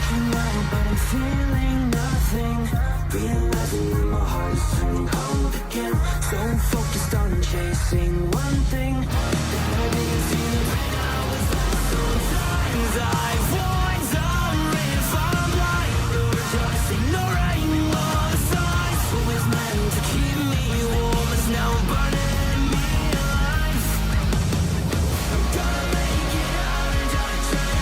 Reaching out, but I'm feeling nothing. Realizing that my heart's turning cold again. So focused on chasing one thing. Maybe you see the pain I was lost sometimes. I wonder if I'm blind or just ignoring all the signs. What was meant to keep me warm is now burning me alive. I'm gonna make it out and I'm trying.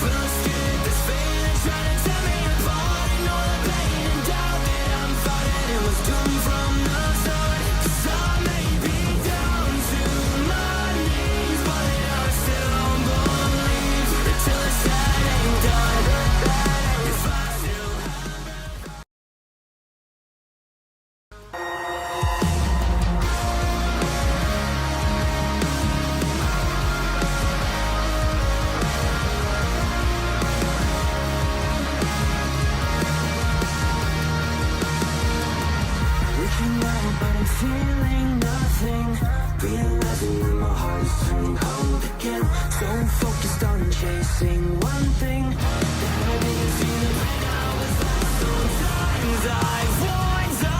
Feel scared, this feeling trying to tear me apart. And all the pain and doubt that I'm fighting, it was doomed from the start. 'Cause I may be down to my knees, but I still don't believe until it's said and done. If I still reaching out, but I'm feeling nothing. Realizing that my heart's turning cold again. So focused on chasing one thing. Maybe you see the pain I was lost sometimes. I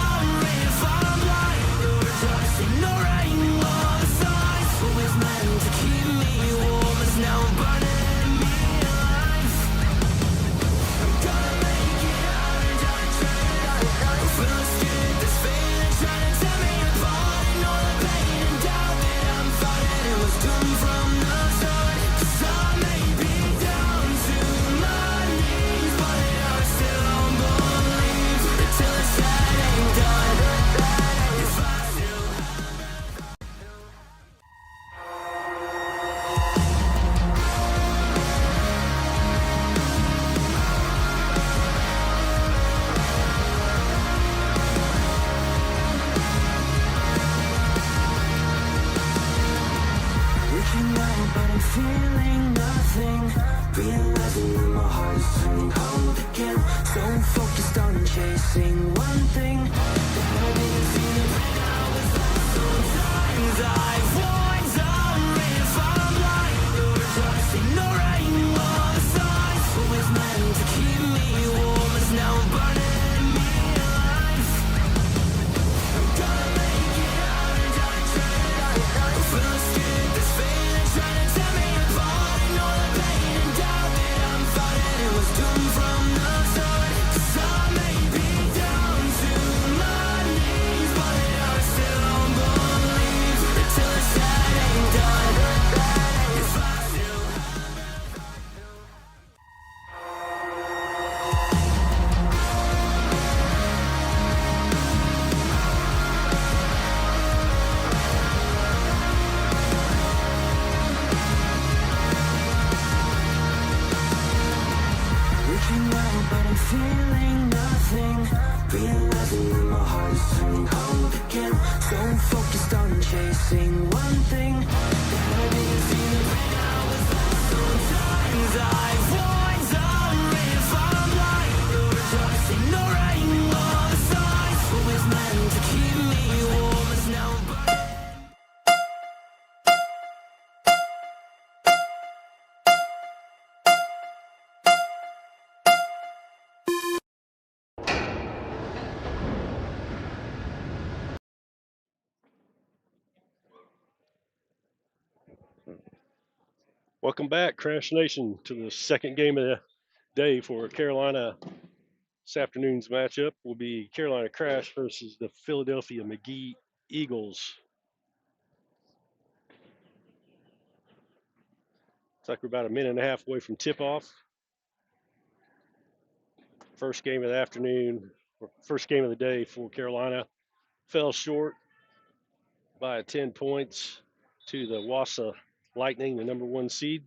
wonder if I'm blind or just ignoring all the signs. What was meant to keep me warm is now burning me alive. I'm gonna make it out and I'm trying. Feel scared, this feeling trying to tear me apart. And all the pain and doubt that I'm fighting, it was doomed from the start. 'Cause I may be down to my knees, but I still don't believe until it's said and done. If I still reaching out, but I'm feeling nothing. Realizing that my heart's turning cold again. So focused on chasing one thing. Maybe you see the pain I was lost sometimes. I wonder if I'm blind or just ignoring all the signs. What was meant to keep me warm is now burning me alive. I'm gonna make it out and I'm trying. Feel scared, this feeling trying to tear me apart. And all the pain and doubt that I'm fighting, it was doomed from the start. 'Cause I may be down to my knees, but I still don't believe until it's said and done. If I still reaching out, but I'm feeling nothing. Realizing that my heart's turning cold again. So focused on chasing one thing. Maybe you see the pain I was lost sometimes. I wonder if I'm blind or just ignoring all the signs. What was meant to keep me warm is now burning. Welcome back, Crash Nation, to the second game of the day for Carolina. This afternoon's matchup will be Carolina Crash versus the Philadelphia McGee Eagles. It's like we're about a minute and a half away from tip-off. First game of the afternoon, or first game of the day for Carolina, fell short by 10 points to the Wassa Lightning, the number 1 seed.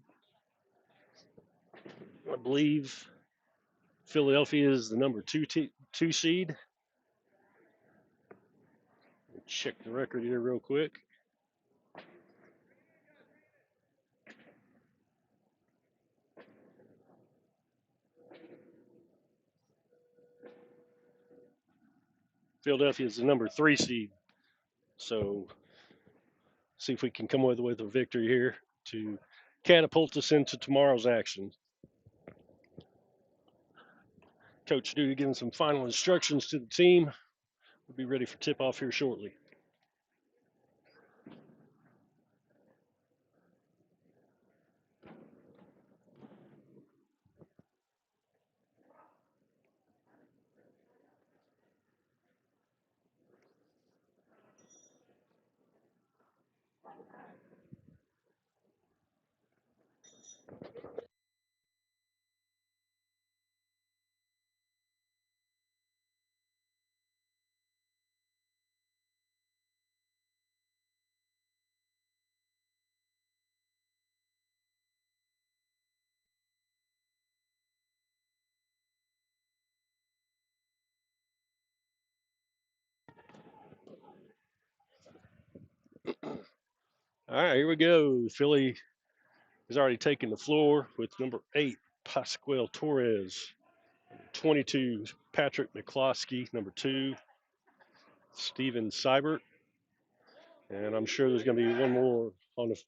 I believe Philadelphia is the number 2 seed. Check the record here real quick. Philadelphia is the number 3 seed. So see if we can come away with a victory here to catapult us into tomorrow's action. Coach Duty giving some final instructions to the team. We'll be ready for tip-off here shortly. All right, here we go. Philly has already taken the floor with number 8, Pascual Torres. 22, Patrick McCloskey. Number 2, Steven Seibert. And I'm sure there's going to be one more on the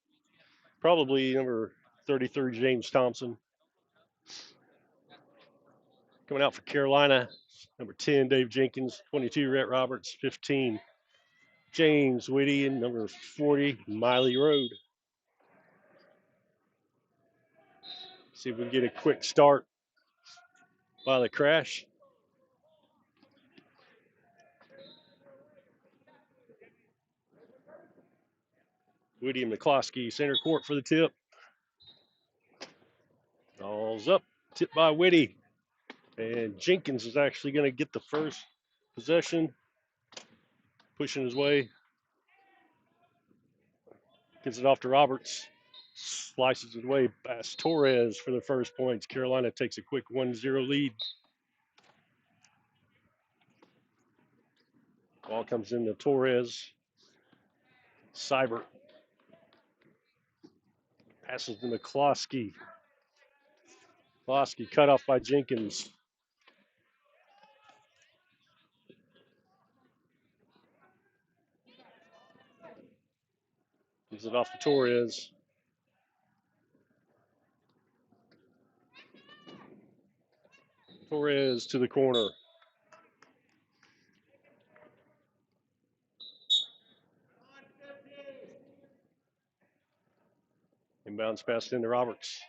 probably number 33, James Thompson. Coming out for Carolina, number 10, Dave Jenkins. 22, Rhett Roberts. 15, James Whitty. And number 40, Miley Road. See if we can get a quick start by the Crash. Whitty and McCloskey center court for the tip. Ball's up, tipped by Whitty. And Jenkins is actually going to get the first possession, pushing his way. Gets it off to Roberts. Slices his way past Torres for the first points. Carolina takes a quick 1-0 lead. Ball comes into Torres. Seibert passes to McCloskey. McCloskey cut off by Jenkins. Gives it off to Torres. Torres to the corner. Inbounds pass into Roberts.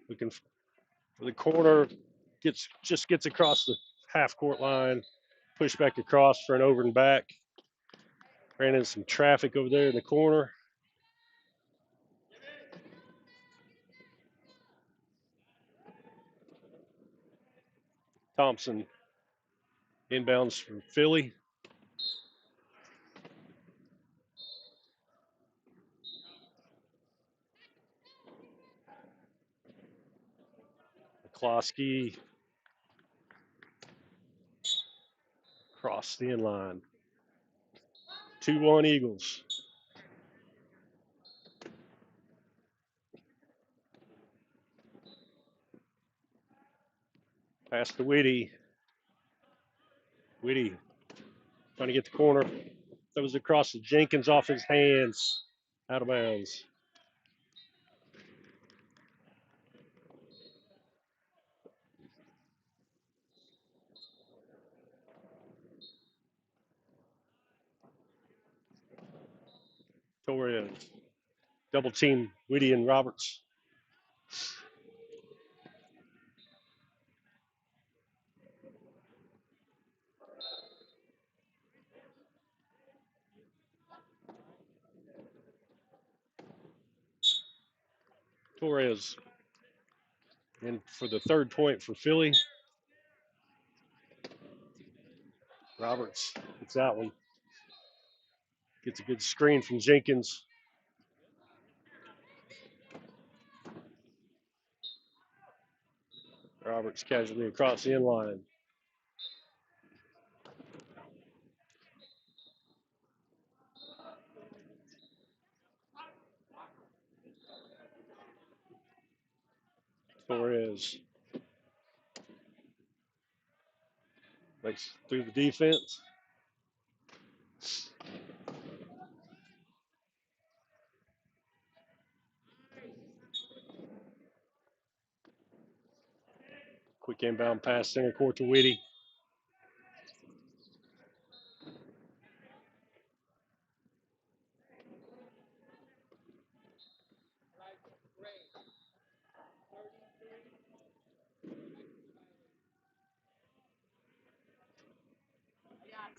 Looking for the corner. Just gets across the half court line. Push back across for an over and back. Ran into some traffic over there in the corner. Thompson inbounds from Philly. McCloskey across the inline. 2-1 Eagles. Pass to Whitty. Whitty trying to get the corner. That was across to Jenkins off his hands. Out of bounds. Torres. Double team Whitty and Roberts. Torres. And for the third point for Philly. Roberts gets that one. Gets a good screen from Jenkins. Roberts casually across the inline. Torres makes through the defense. Quick inbound pass center court to Whitty.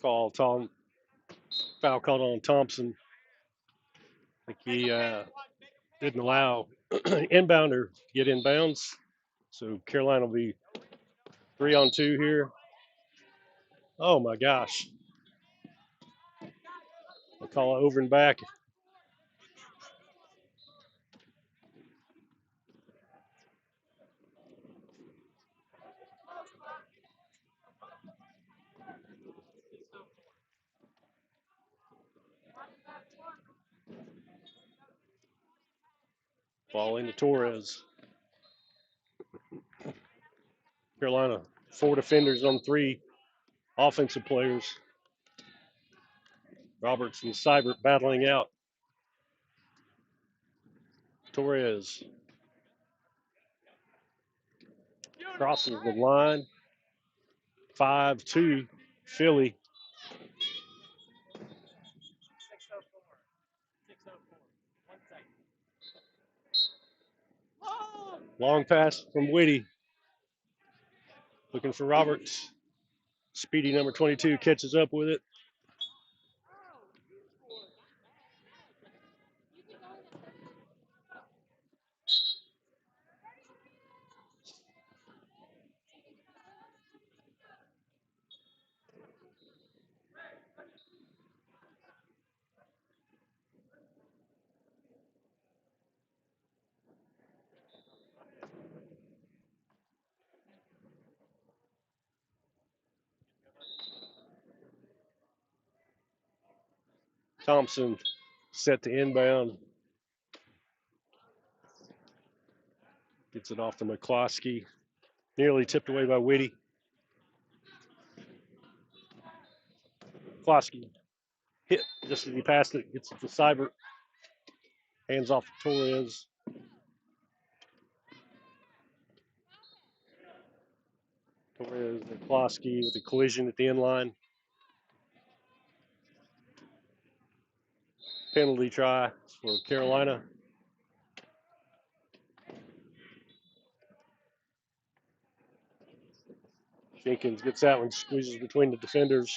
Foul called on Thompson. I think he didn't allow inbounder to get inbounds. So Carolina will be 3-on-2 here. Oh my gosh. I call it over and back. Ball into Torres. Carolina, 4 defenders on 3 offensive players. Roberts and Seibert battling out. Torres crosses the line. 5-2 Philly. Long pass from Whitty. Looking for Roberts. Speedy number 22 catches up with it. Thompson set to inbound. Gets it off to McCloskey. Nearly tipped away by Whitty. McCloskey hit just as he passed it. Gets it to Seibert. Hands off to Torres. Torres and McCloskey with a collision at the end line. Penalty try for Carolina. Jenkins gets that one, squeezes between the defenders.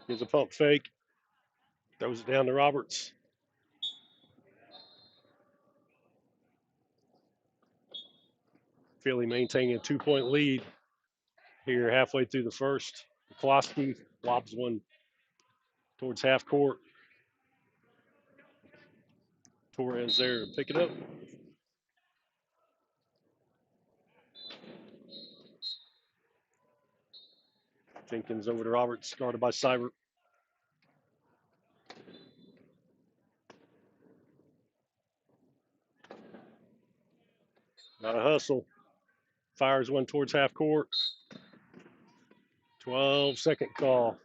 Gives a pump fake. Throws it down to Roberts. Philly maintaining a 2-point lead here halfway through the first. McCloskey lobs one towards half court. Torres there to pick it up. Jenkins over to Roberts, guarded by Seibert. Got a hustle. Fires one towards half court. 12-second call.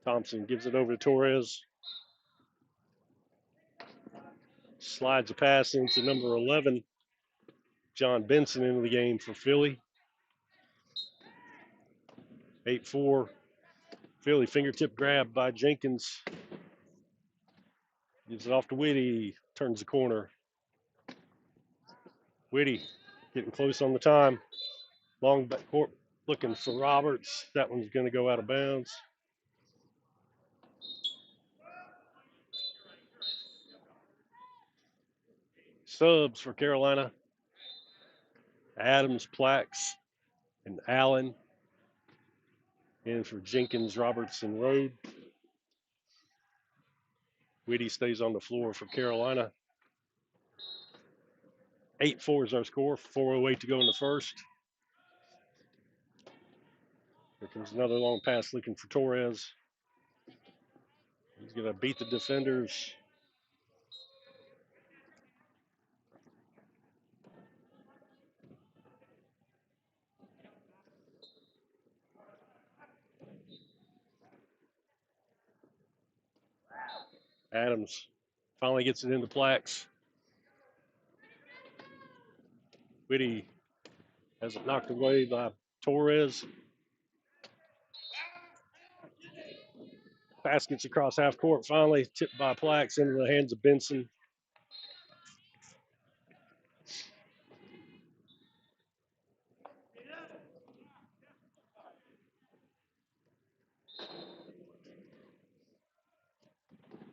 Thompson gives it over to Torres. Slides a pass into number 11, John Benson, into the game for Philly. 8-4. Philly fingertip grab by Jenkins. Gives it off to Whitty. Turns the corner. Whitty getting close on the time. Long back court looking for Roberts. That one's going to go out of bounds. Subs for Carolina. Adams, Plax, and Allen. In for Jenkins, Roberts, and Rode. Whitty stays on the floor for Carolina. 8-4 is our score. 4:08 to go in the first. Here comes another long pass looking for Torres. He's going to beat the defenders. Adams finally gets it into Plax. Whitty has it knocked away by Torres. Pass gets across half court, finally tipped by Plax into the hands of Benson.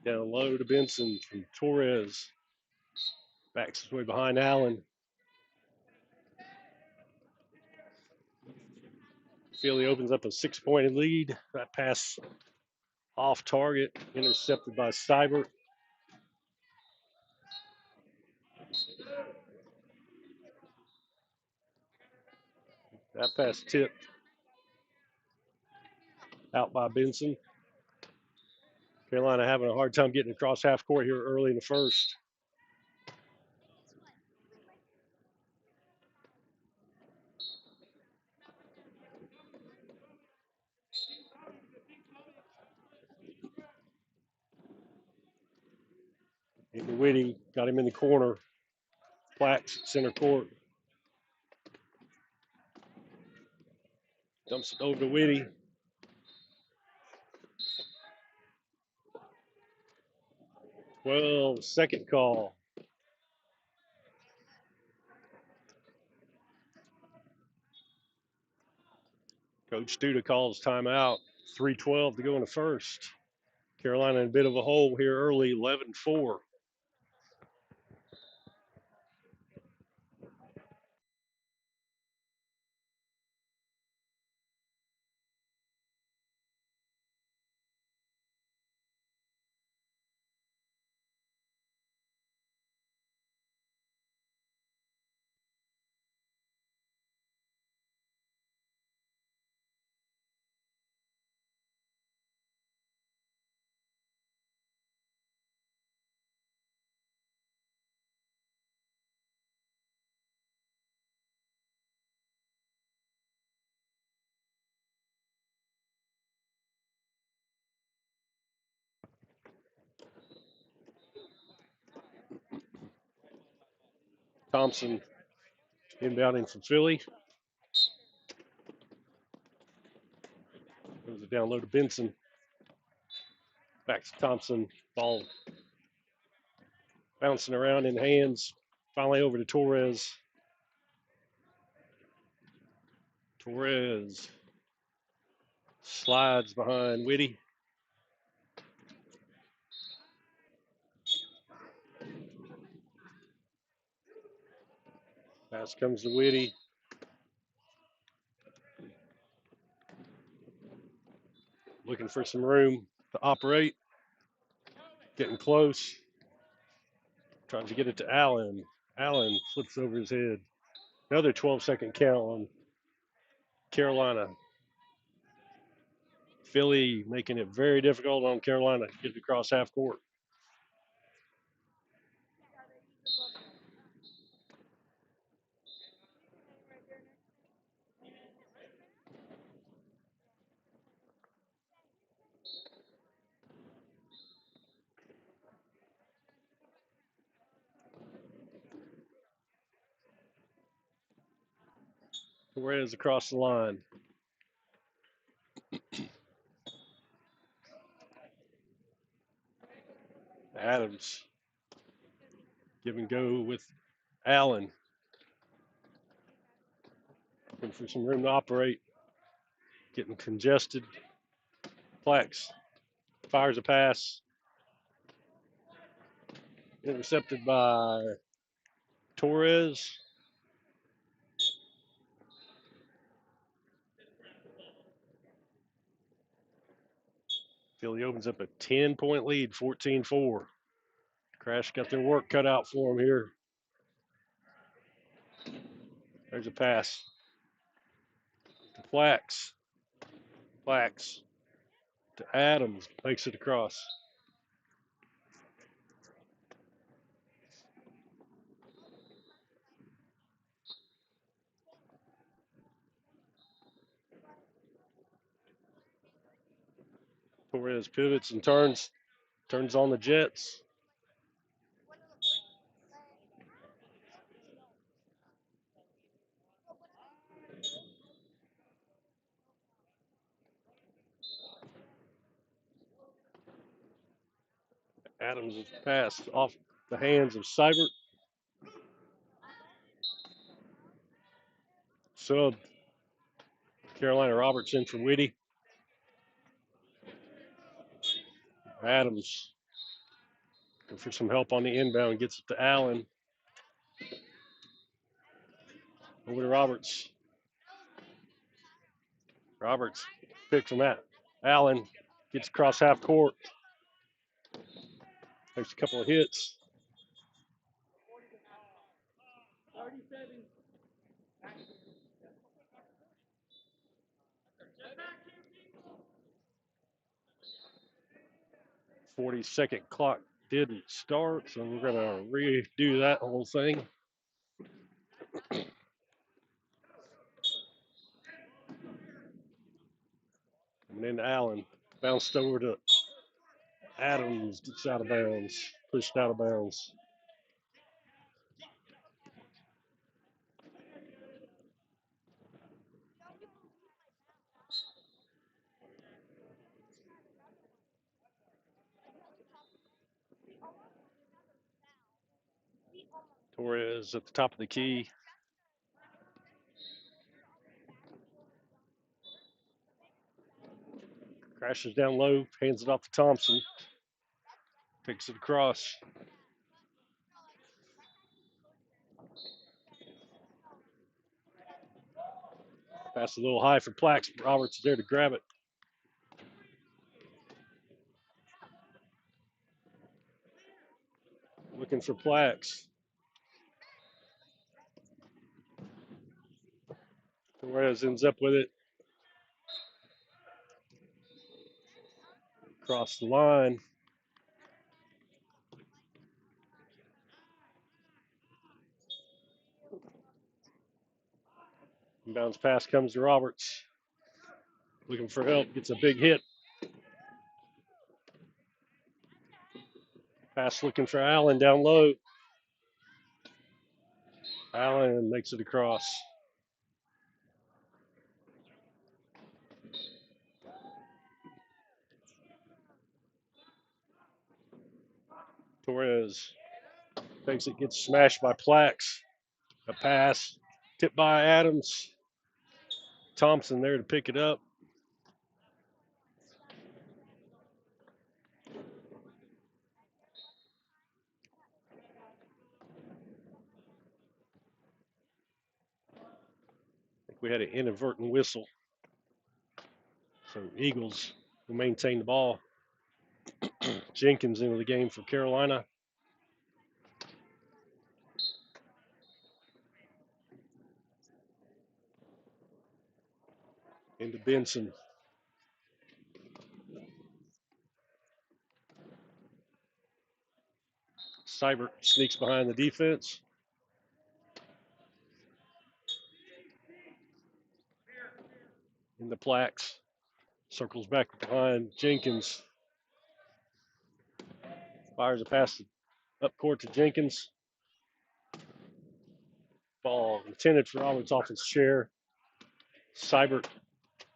Down low to Benson from Torres. Backs his way behind Allen. Philly opens up a 6-point lead. That pass off target, intercepted by Seibert. That pass tipped out by Benson. Carolina having a hard time getting across half court here early in the first. Whitty got him in the corner. Plax center court. Dumps it over to Whitty. Well, second call. Coach Studa calls timeout. 3:12 to go in the first. Carolina in a bit of a hole here early, 11-4. Thompson inbounding from Philly. Goes it down low to Benson. Back to Thompson. Ball bouncing around in hands. Finally over to Torres. Torres slides behind Whitty. Pass comes to Whitty. Looking for some room to operate. Getting close. Trying to get it to Allen. Allen flips over his head. Another 12-second count on Carolina. Philly making it very difficult on Carolina to get it across half court. Torres across the line. Adams. Give and go with Allen. Looking for some room to operate. Getting congested. Plax fires a pass. Intercepted by Torres. Philly opens up a 10-point lead, 14-4. Crash got their work cut out for them here. There's a pass to Plax. Plax to Adams. Makes it across. Torres pivots and turns. Turns on the Jets. Adams is passed off the hands of Seibert. Sub. Carolina Roberts in for Whitty. Adams looking for some help on the inbound. Gets it to Allen. Over to Roberts. Roberts picks him at Allen. Gets across half court. Takes a couple of hits. .40 clock didn't start, so we're gonna redo that whole thing. And then Allen bounced over to Adams. Gets out of bounds. Pushed out of bounds. Torres at the top of the key. Crashes down low, hands it off to Thompson. Takes it across. Pass a little high for Plax. Roberts is there to grab it. Looking for Plax. Torres ends up with it. Across the line. Inbounds pass comes to Roberts. Looking for help. Gets a big hit. Pass looking for Allen down low. Allen makes it across. Torres thinks it gets smashed by Plax. A pass tipped by Adams. Thompson there to pick it up. I think we had an inadvertent whistle. So Eagles will maintain the ball. Jenkins into the game for Carolina. Into Benson. Seibert sneaks behind the defense. Into Plax. Circles back behind Jenkins. Fires a pass up court to Jenkins. Ball intended for Roberts off his chair. Seibert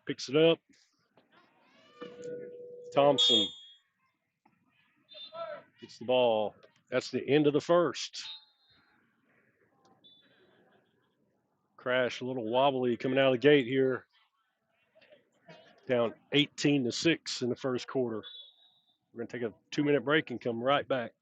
picks it up. Thompson gets the ball. That's the end of the first. Crash a little wobbly coming out of the gate here. Down 18-6 in the first quarter. We're going to take a 2-minute break and come right back.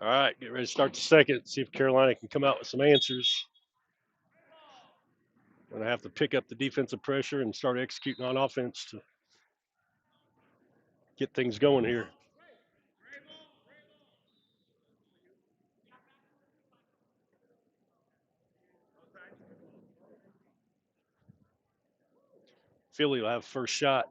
All right, get ready to start the second. See if Carolina can come out with some answers. Going to have to pick up the defensive pressure and start executing on offense to get things going here. Philly will have first shot.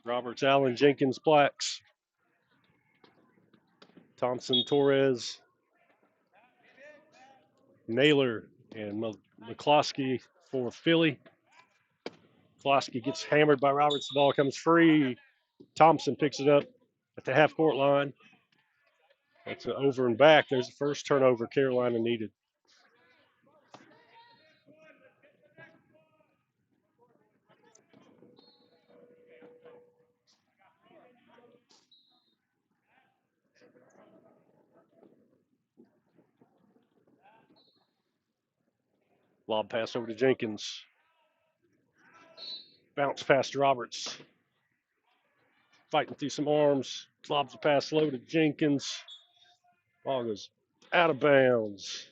Roberts, Allen, Jenkins, Plax, Thompson, Torres, Naylor, and McCloskey for Philly. McCloskey gets hammered by Roberts. The ball comes free. Thompson picks it up at the half-court line. That's an over and back. There's the first turnover Carolina needed. Lob pass over to Jenkins. Bounce pass to Roberts. Fighting through some arms. Lobs the pass low to Jenkins. Ball goes out of bounds.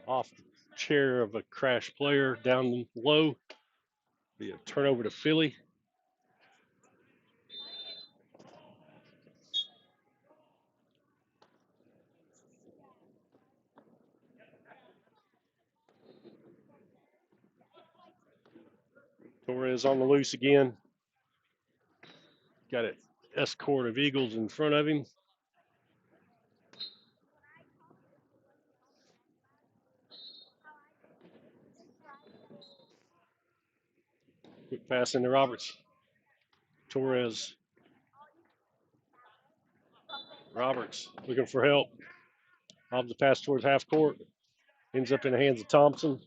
Off the chair of a Crash player down low. Be a turnover to Philly. Torres on the loose again. Got an escort of Eagles in front of him. Quick pass into Roberts. Torres. Roberts looking for help. Lobs the pass towards half court. Ends up in the hands of Thompson.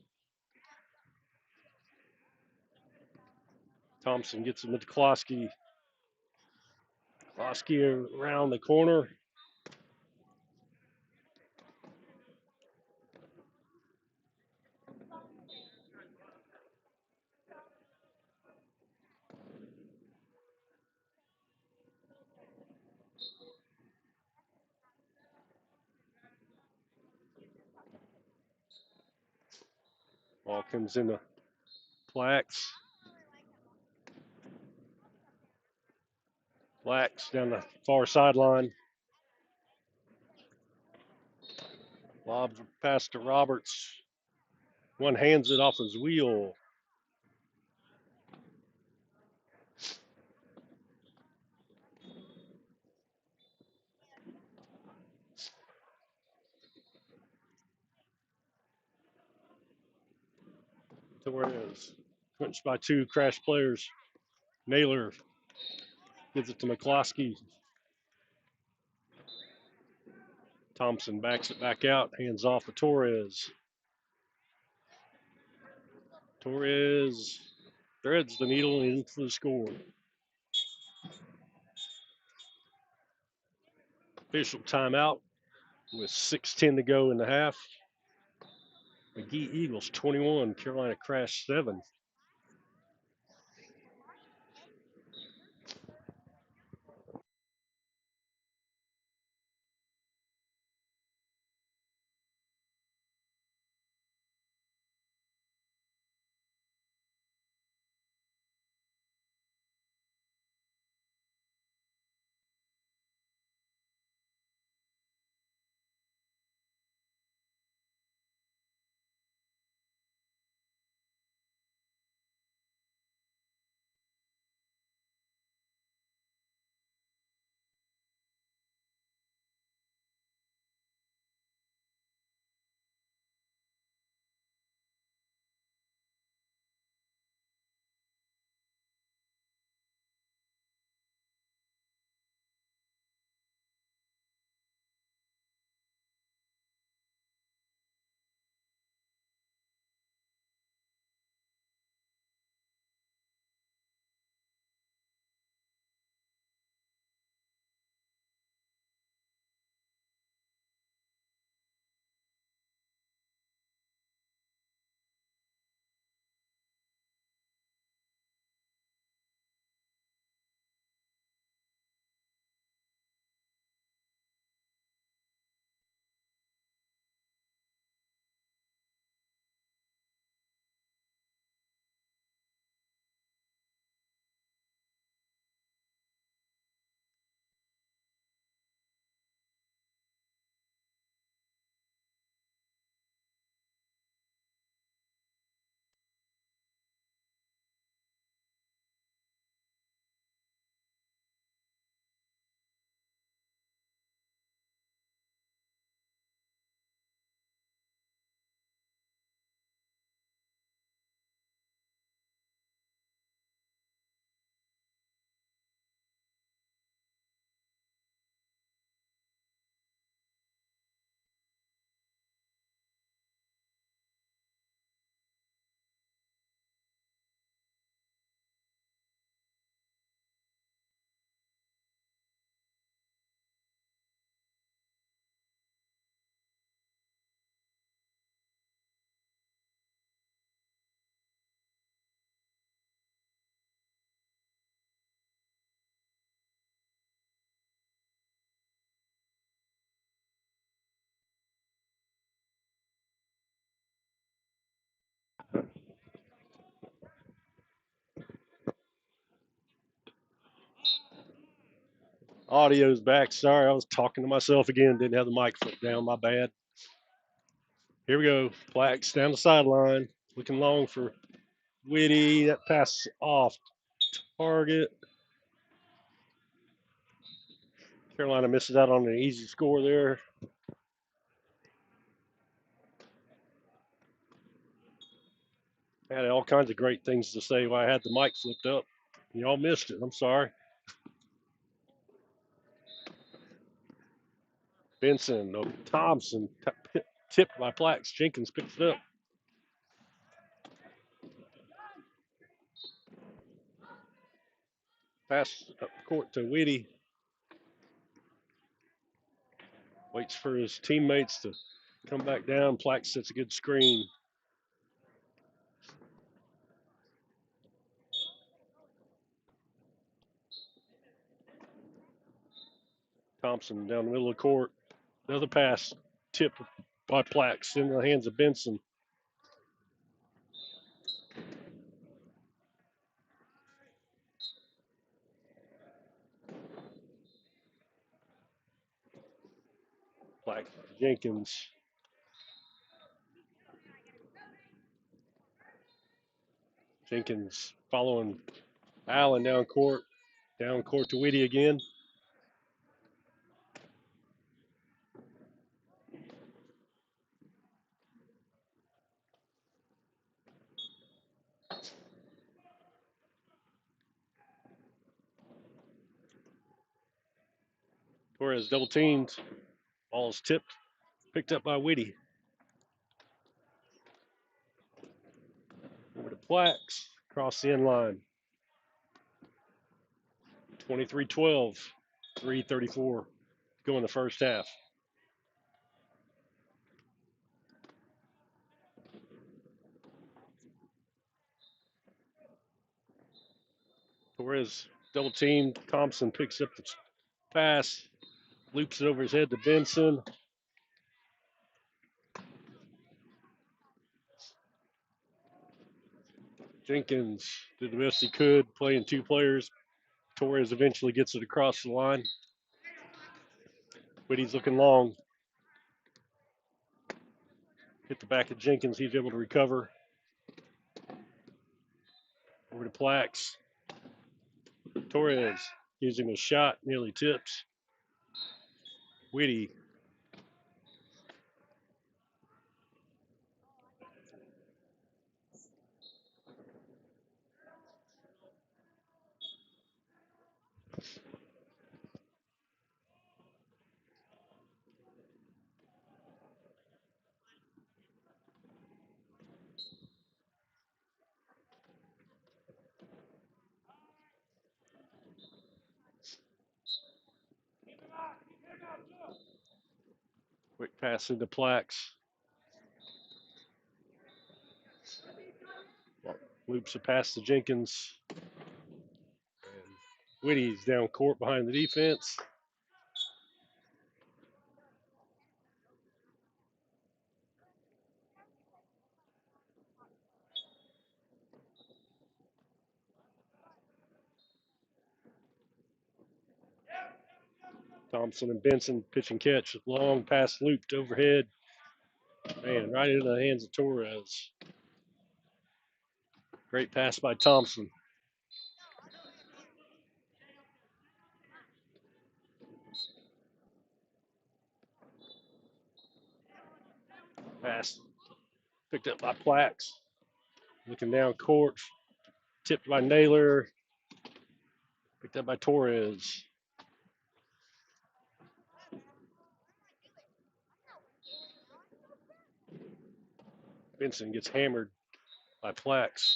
Thompson gets him to Klosky. Klosky around the corner. Ball comes into Plax. Plax down the far sideline. Lobs pass to Roberts. One hands it off his wheel. Torres punched by two Crash players. Naylor gives it to McCloskey. Thompson backs it back out, hands off to Torres. Torres threads the needle into the score. Official timeout with 6:10 to go in the half. McGee Eagles 21, Carolina Crash 7. Audio's back. Sorry, I was talking to myself again. Didn't have the mic flipped down. My bad. Here we go. Plax down the sideline. Looking long for Whitty. That pass off target. Carolina misses out on an easy score there. I had all kinds of great things to say while I had the mic flipped up. Y'all missed it. I'm sorry. Benson, no, Thompson, tipped by Plax. Jenkins picks it up. Pass up court to Whitty. Waits for his teammates to come back down. Plax sets a good screen. Thompson down the middle of the court. Another pass tipped by Plax in the hands of Benson. Plax, Jenkins. Jenkins following Allen down court. Down court to Whitty again. Torres double teamed. Ball's tipped. Picked up by Whitty. Over to Plax. Across the end line. 23-12. 3:34 go in the first half. Torres double teamed. Thompson picks up the pass. Loops it over his head to Benson. Jenkins did the best he could, playing two players. Torres eventually gets it across the line. Whitty's looking long. Hit the back of Jenkins. He's able to recover. Over to Plax. Torres using a shot, nearly tips. Whitty. Quick pass into Plax. Loops it past to Jenkins. And Whitty's down court behind the defense. Thompson and Benson pitch and catch. Long pass looped overhead. Man, right into the hands of Torres. Great pass by Thompson. Pass picked up by Plax. Looking down court. Tipped by Naylor. Picked up by Torres. Benson gets hammered by Plax.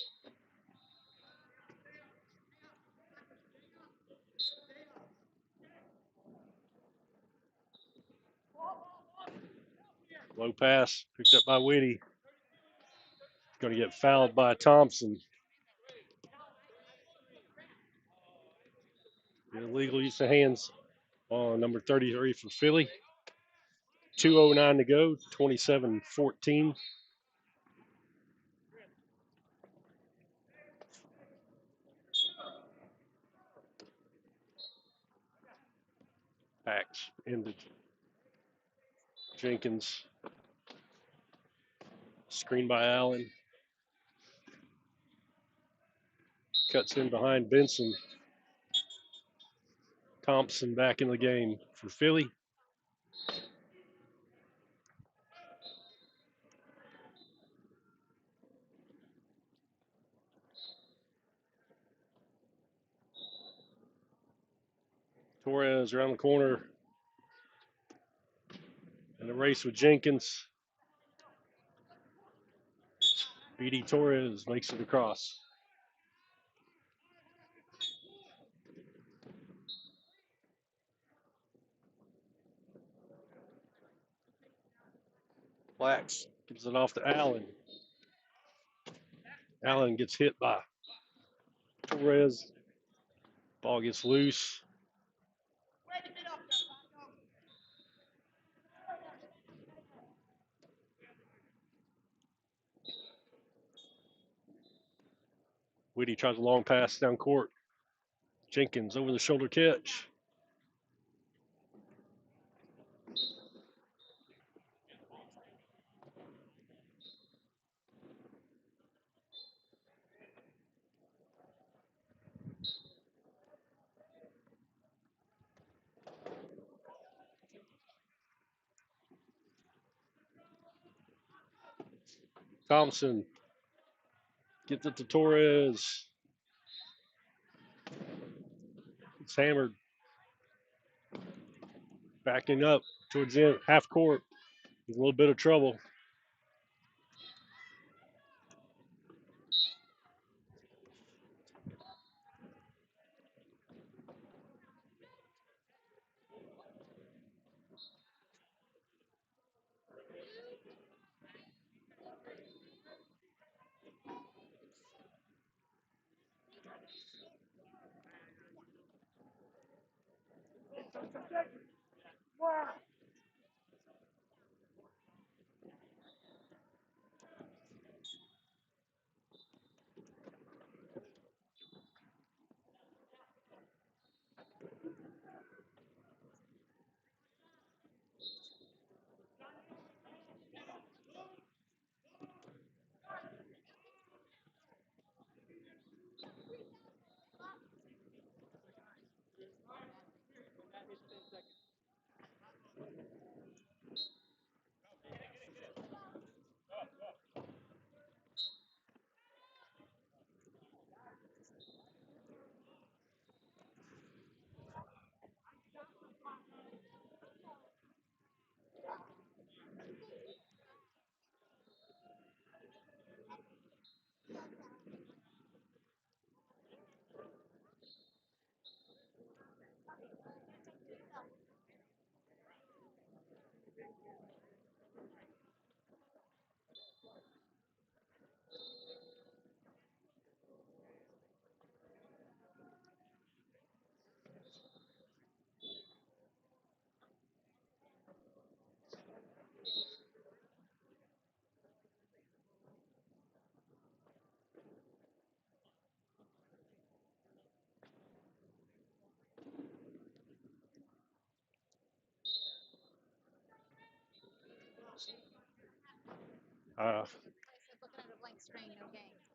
Low pass picked up by Whitty. Going to get fouled by Thompson. Illegal use of hands on number 33 for Philly. 2:09 to go, 27-14. Backs into Jenkins. Screen by Allen. Cuts in behind Benson. Thompson back in the game for Philly. Torres around the corner. In a race with Jenkins. B.D. Torres makes it across. Blacks gives it off to Allen. Allen gets hit by Torres. Ball gets loose. Whitty tries a long pass down court. Jenkins over the shoulder catch. Thompson gets it to Torres. It's hammered. Backing up towards the end, half court. He's a little bit of trouble.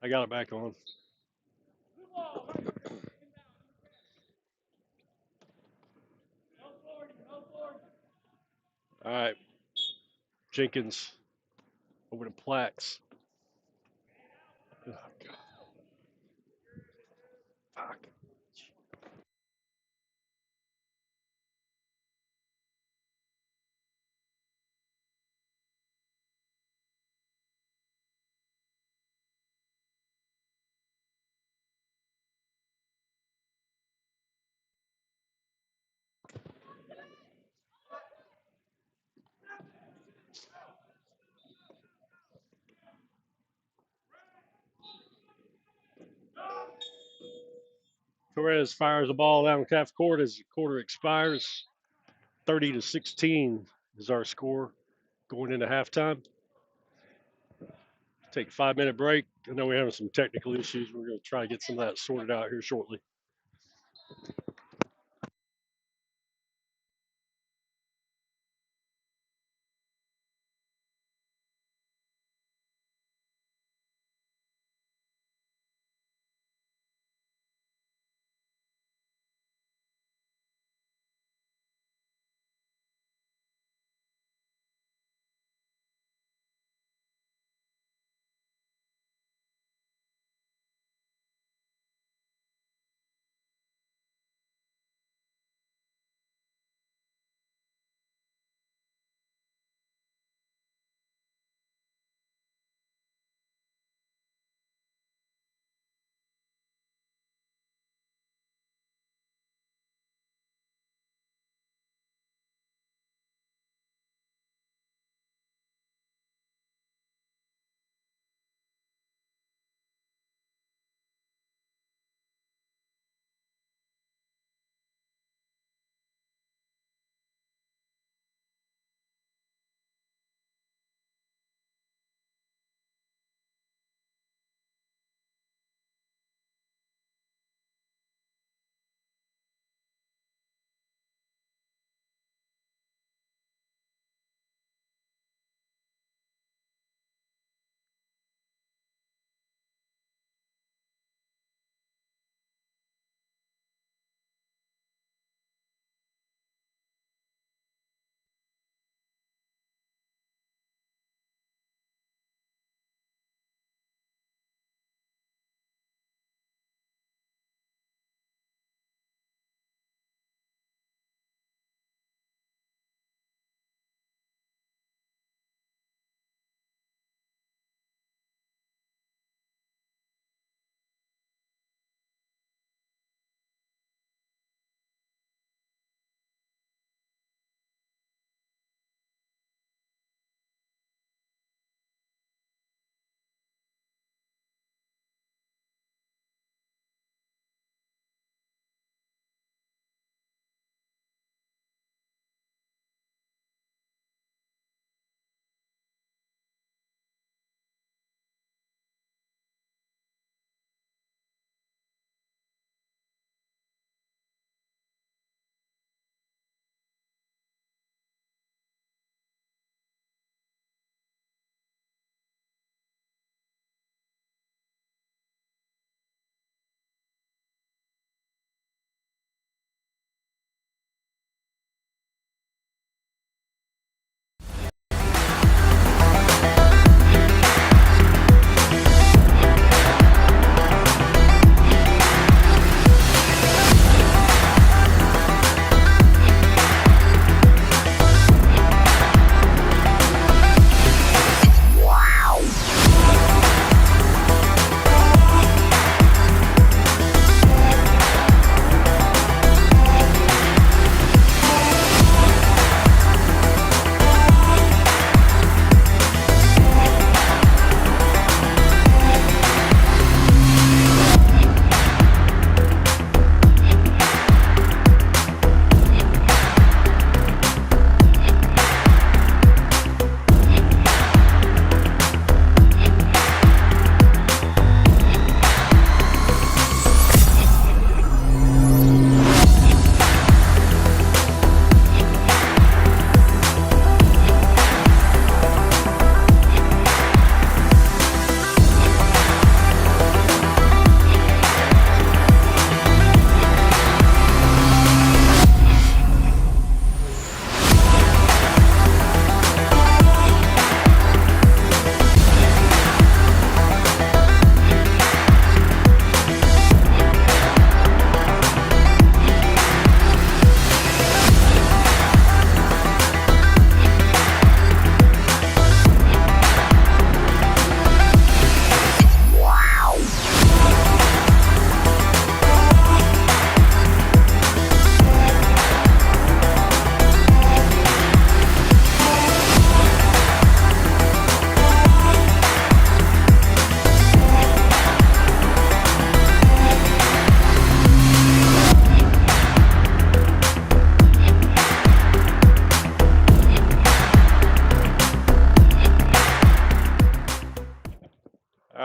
I got it back on. All right. Jenkins over to Plax. Oh, God. Fuck. Torres fires the ball down half court as the quarter expires. 30-16 is our score going into halftime. Take a 5-minute break. I know we're having some technical issues. We're going to try to get some of that sorted out here shortly.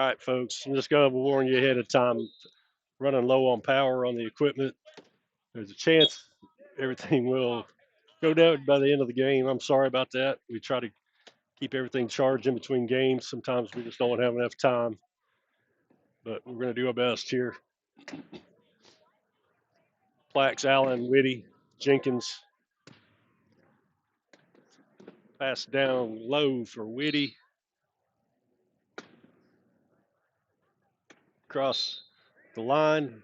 right, folks. I'm just going to warn you ahead of time. Running low on power on the equipment. There's a chance everything will go down by the end of the game. I'm sorry about that. We try to keep everything charged in between games. Sometimes we just don't have enough time, but we're going to do our best here. Plax, Allen, Whitty, Jenkins. Pass down low for Whitty. Across the line.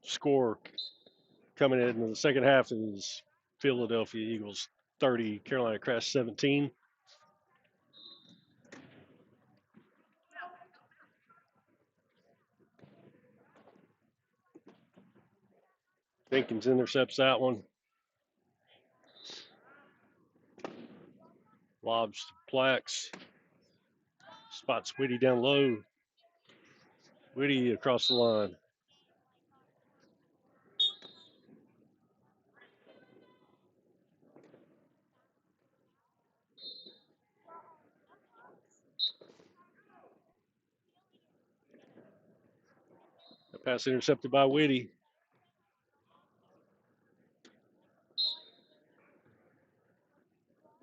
Score coming in the second half is Philadelphia Eagles 30, Carolina Crash 17. Jenkins intercepts that one. Lobs to Plax. Spots Whitty down low. Whitty across the line. The pass intercepted by Whitty.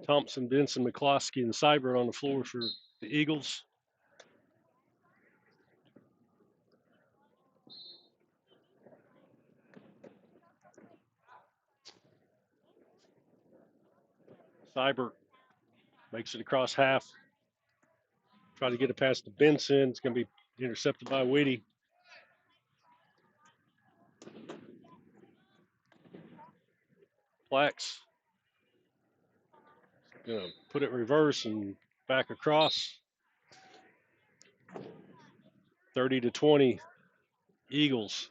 Thompson, Benson, McCloskey, and Seibert on the floor for the Eagles. Seibert makes it across half. Try to get it past to Benson. It's going to be intercepted by Whitty. Plax going to put it reverse and back across. 30-20, Eagles.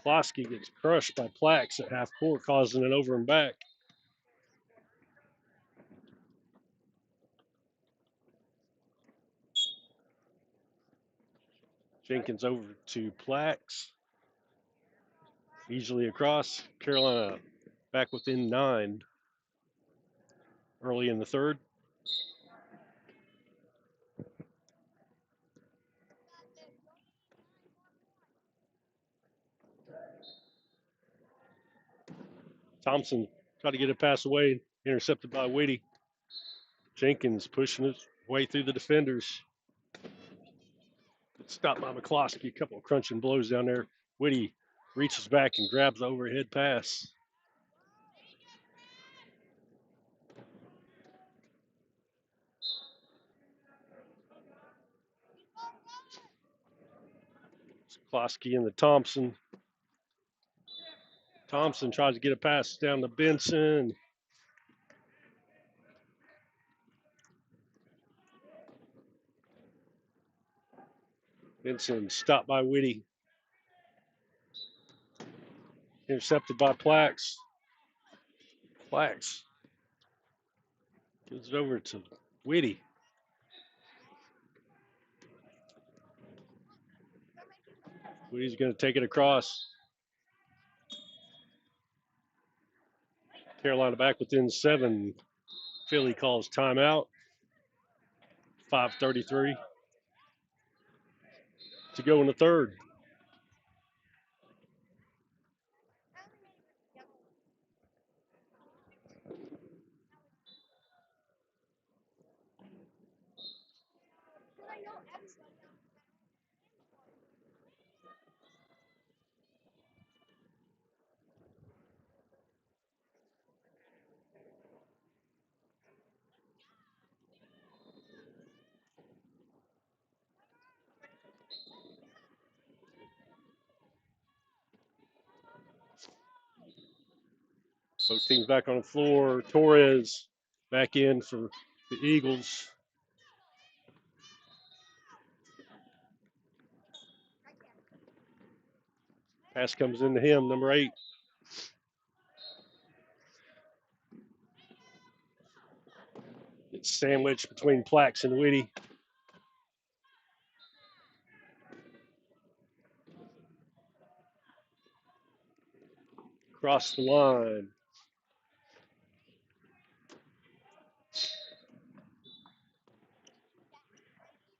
McCloskey gets crushed by Plax at half court, causing an over and back. Jenkins over to Plax. Easily across. Carolina back within 9 early in the third. Thompson tried to get a pass away, intercepted by Whitty. Jenkins pushing his way through the defenders. Stopped by McCloskey. A couple of crunching blows down there. Whitty reaches back and grabs the overhead pass. McCloskey and the Thompson. Thompson tries to get a pass down to Benson. Benson stopped by Whitty. Intercepted by Plax. Plax gives it over to Whitty. Whitty's going to take it across. Carolina back within 7. Philly calls timeout. 5:33 to go in the third. Both teams back on the floor. Torres back in for the Eagles. Pass comes into him, number 8. It's sandwiched between Plax and Whitty. Across the line.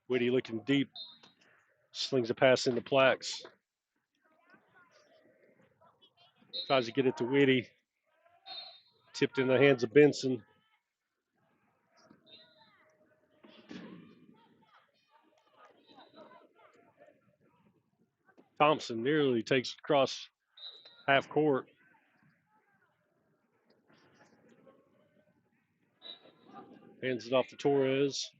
Whitty looking deep. Slings a pass into Plax. Tries to get it to Whitty. Tipped in the hands of Benson. Thompson nearly takes it across half court. Hands it off to Torres.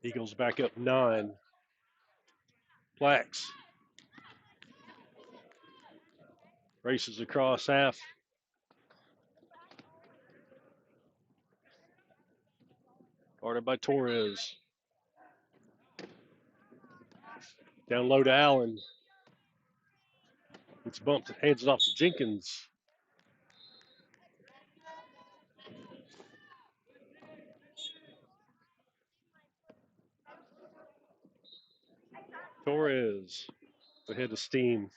Eagles back up 9. Plax races across half. Guarded by Torres. Down low to Allen. It's bumped. Hands it off to Jenkins. Torres ahead of steam.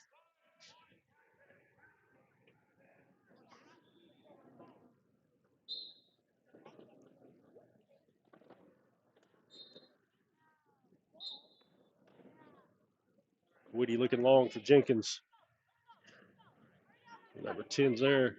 Woody looking long for Jenkins. Number 10's there.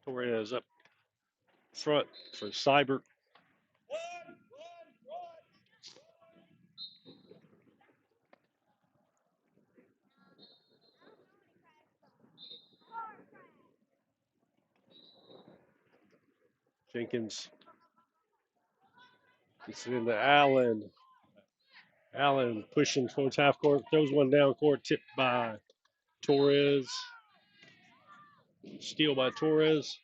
Torres up front for Seibert. Jenkins gets it into Allen. Allen pushing towards half court. Throws one down court. Tipped by Torres. Steal by Torres.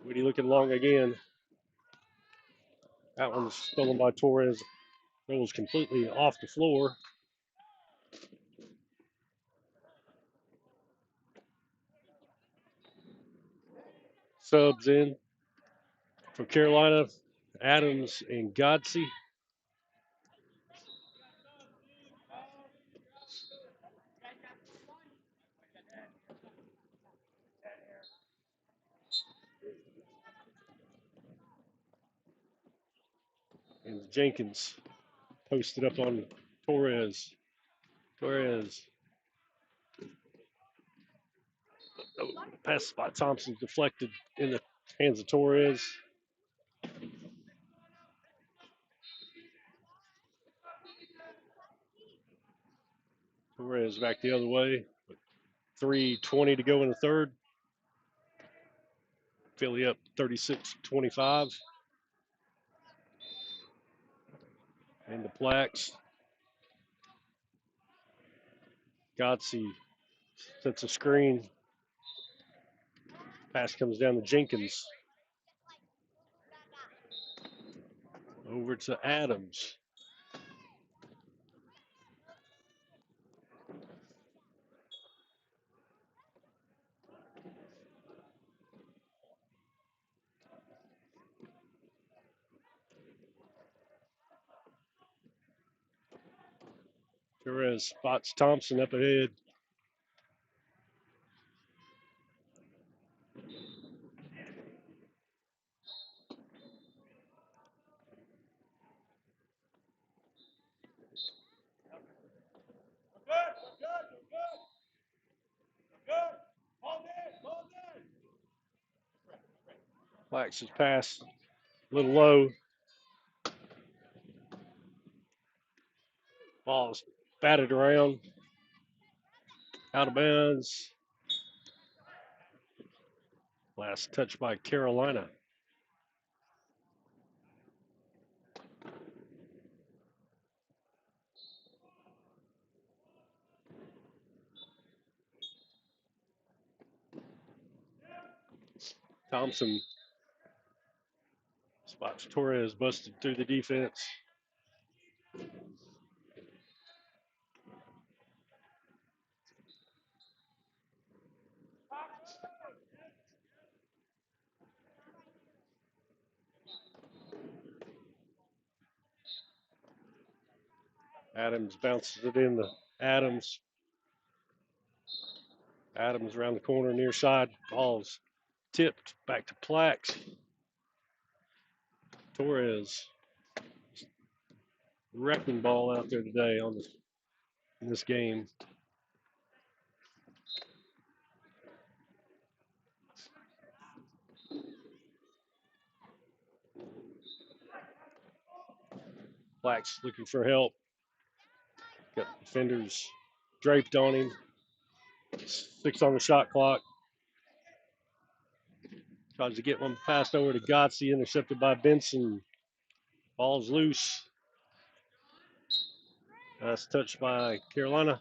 Woody looking long again. That one's stolen by Torres. Rolls completely off the floor. Subs in for Carolina. Adams and Godsey. And Jenkins posted up on Torres. Torres. Oh, pass by Thompson deflected in the hands of Torres. Torres back the other way. 3:20 to go in the third. Philly up 36-25. And the Plax. Godsey sets a screen. Pass comes down to Jenkins. Over to Adams. Torres spots Thompson up ahead. Plax's pass a little low. Ball's batted around. Out of bounds. Last touch by Caraolina. Thompson spots Torres, busted through the defense. Adams bounces it in to Adams. Adams around the corner, near side. Ball's tipped back to Plax. Torres, wrecking ball out there today in this game. Plax looking for help. Got defenders draped on him. 6 on the shot clock. Tries to get one passed over to Gotze, intercepted by Benson. Ball's loose. That's touched by Caraolina.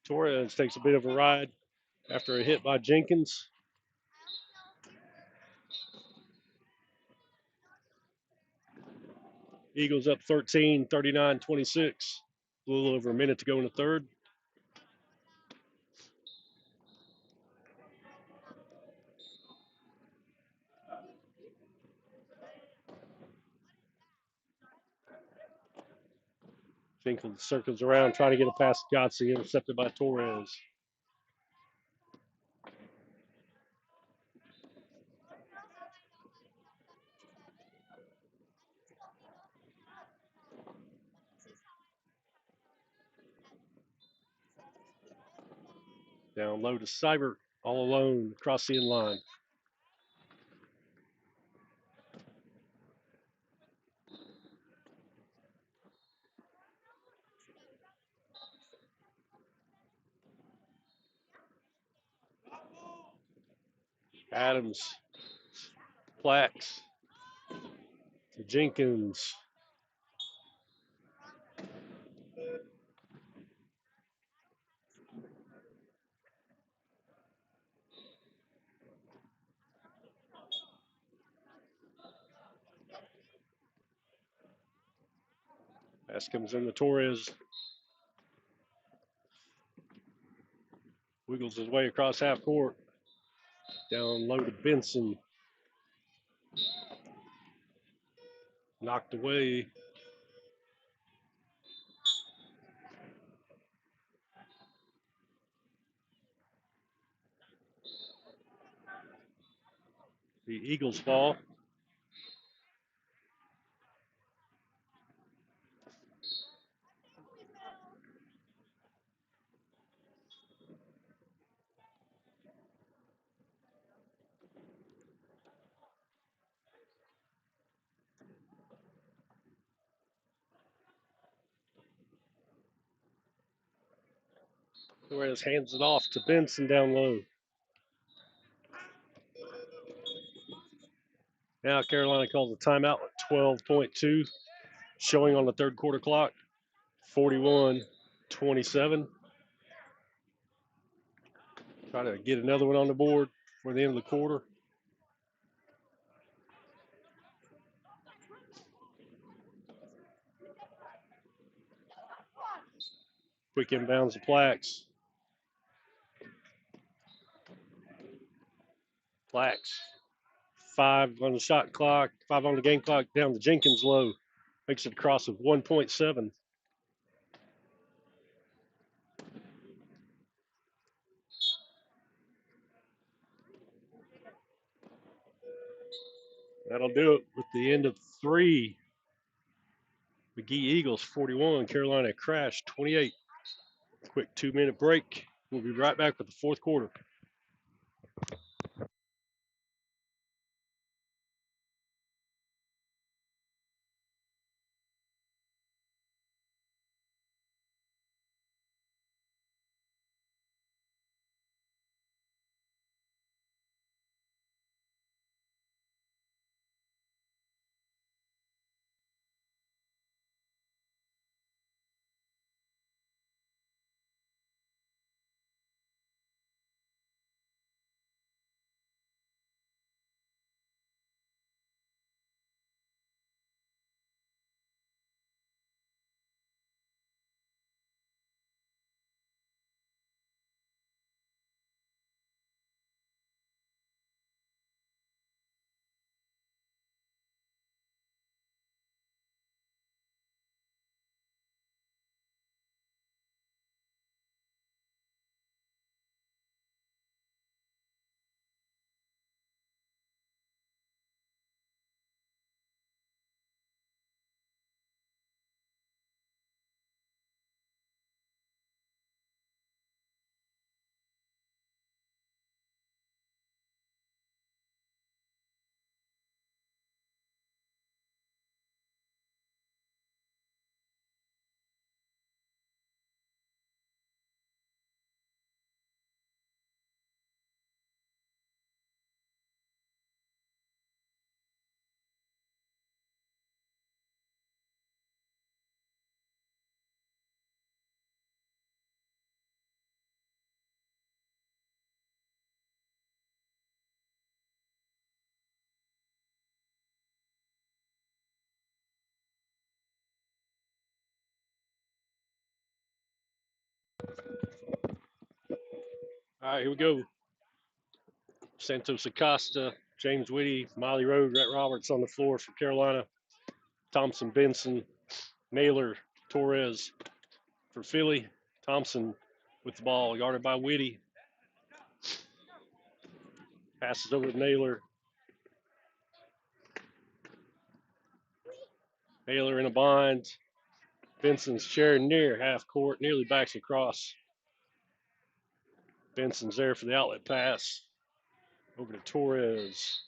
Torres takes a bit of a ride after a hit by Jenkins. Eagles up 13, 39-26. A little over a minute to go in the third. Jenkins circles around trying to get a pass to Gotze, intercepted by Torres. Down low to Seibert, all alone across the end line. Adams, Plax, to Jenkins. Pass comes in to Torres. Wiggles his way across half court. Down low to Benson. Knocked away. The Eagles ball. Torres hands it off to Benson down low. Now Caraolina calls a timeout at 12.2, showing on the third quarter clock. 41-27. Try to get another one on the board for the end of the quarter. Quick inbounds to Plax. Plax. 5 on the shot clock, 5 on the game clock, down to Jenkins low. Makes it across of 1.7. That'll do it with the end of 3. McGee Eagles 41, Carolina Crash 28. Quick 2-minute break. We'll be right back with the fourth quarter. All right, here we go. Santos Acosta, James Whitty, Miley Road, Rhett Roberts on the floor for Carolina. Thompson, Benson, Naylor, Torres for Philly. Thompson with the ball, guarded by Whitty. Passes over to Naylor. Naylor in a bind. Benson's chair near half court, nearly backs across. Benson's there for the outlet pass. Over to Torres.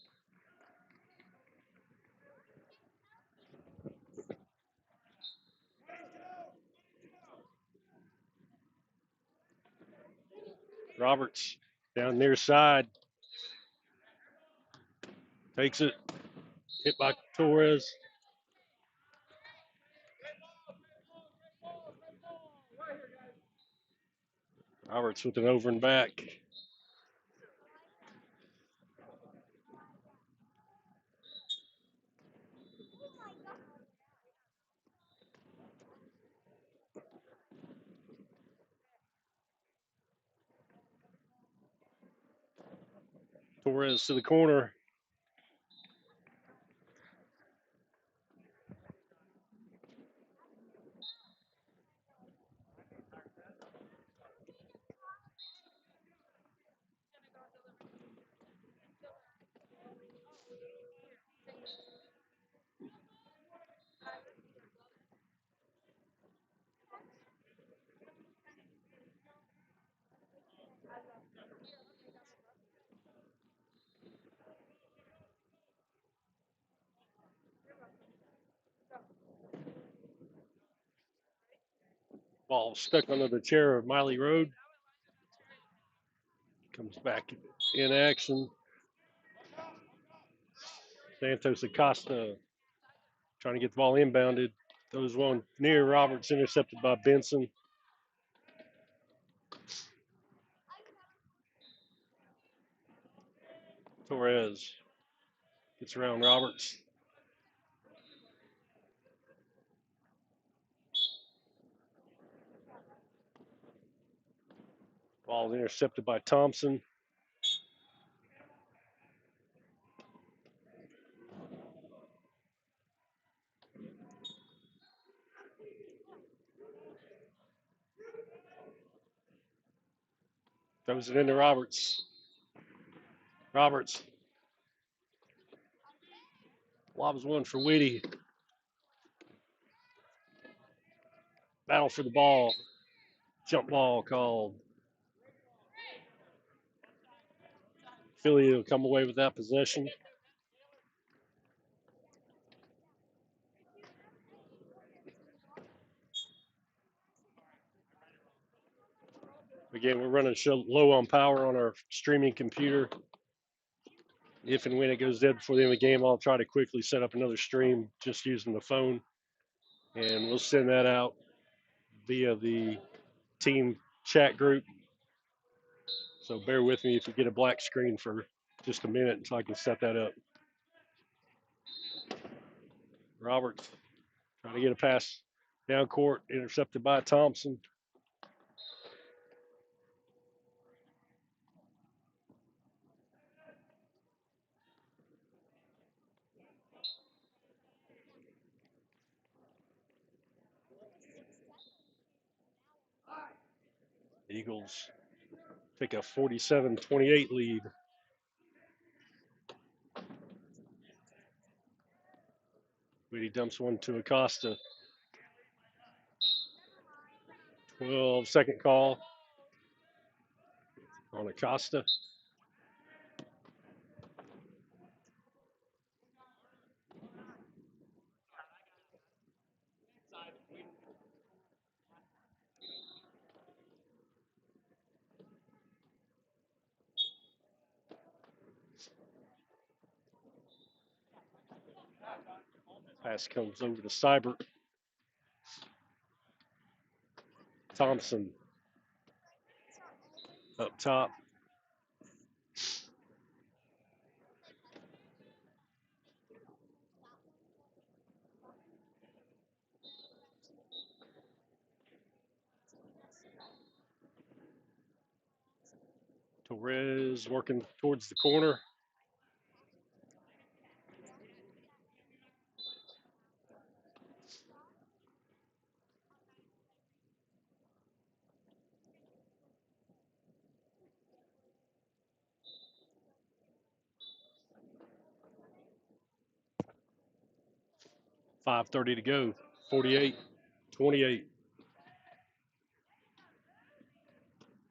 Roberts down near side. Takes it. Hit by Torres. Roberts with an over and back. Torres to the corner. Ball stuck under the chair of Miley Road. Comes back in action. Santos Acosta trying to get the ball inbounded. Throws one near Roberts, intercepted by Benson. Torres gets around Roberts. Ball intercepted by Thompson. Throws it into Roberts. Roberts lobs one for Whitty. Battle for the ball. Jump ball called. Philly will come away with that possession. Again, we're running low on power on our streaming computer. If and when it goes dead before the end of the game, I'll try to quickly set up another stream just using the phone. And we'll send that out via the team chat group. So bear with me if you get a black screen for just a minute until I can set that up. Roberts trying to get a pass down court, intercepted by Thompson. Eagles take a 47-28 lead. Whitty dumps one to Acosta. 12-second call on Acosta. Pass comes over to Seibert. Thompson up top. Torres working towards the corner. .5:30 to go. 48-28.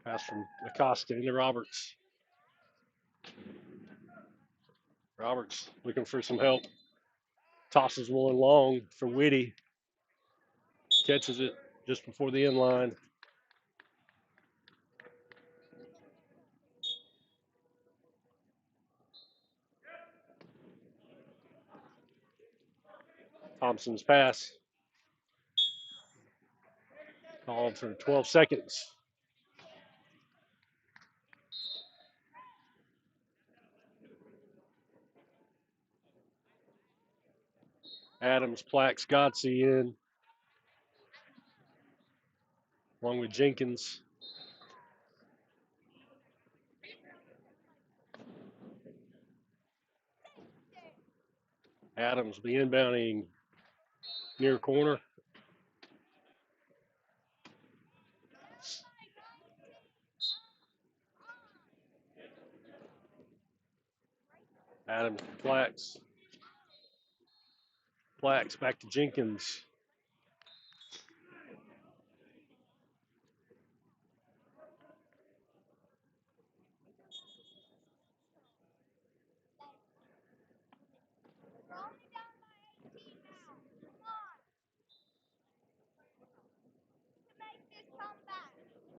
Pass from Acosta into Roberts. Roberts looking for some help. Tosses one long for Whitty. Catches it just before the end line. Thompson's pass. Called for 12 seconds. Adams, Plax, Godsey in, along with Jenkins. Adams be inbounding near corner. Adams, Plax. Plax back to Jenkins.